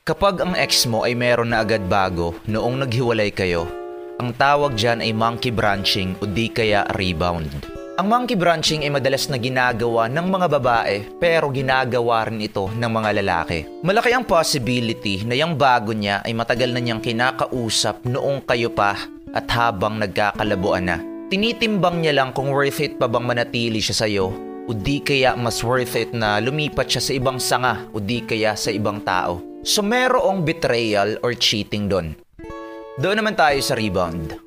Kapag ang ex mo ay meron na agad bago noong naghiwalay kayo, ang tawag dyan ay monkey branching o di kaya rebound. Ang monkey branching ay madalas na ginagawa ng mga babae pero ginagawa rin ito ng mga lalaki. Malaki ang possibility na yung bago niya ay matagal na niyang kinakausap noong kayo pa at habang nagkakalabuan na. Tinitimbang niya lang kung worth it pa bang manatili siya sa'yo o di kaya mas worth it na lumipat siya sa ibang sanga o di kaya sa ibang tao. So merong betrayal or cheating doon. Doon naman tayo sa rebound.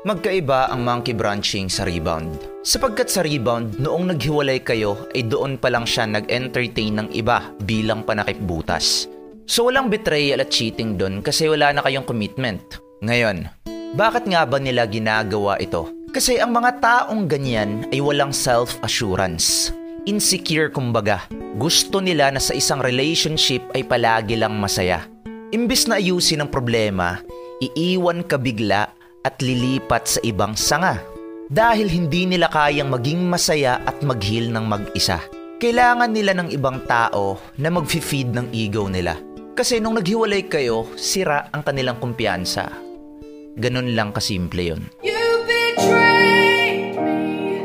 Magkaiba ang monkey branching sa rebound. Sapagkat sa rebound, noong naghiwalay kayo ay doon pa lang siya nag-entertain ng iba bilang panakipbutas. So walang betrayal at cheating doon kasi wala na kayong commitment. Ngayon, bakit nga ba nila ginagawa ito? Kasi ang mga taong ganyan ay walang self-assurance. Insecure kumbaga. Gusto nila na sa isang relationship ay palagi lang masaya. Imbis na ayusin ang problema, iiwan ka bigla at lilipat sa ibang sanga. Dahil hindi nila kayang maging masaya at mag-heal ng mag-isa. Kailangan nila ng ibang tao na mag-feed ng ego nila. Kasi nung naghiwalay kayo, sira ang kanilang kumpiyansa. Ganun lang kasimple yun. You betrayed me,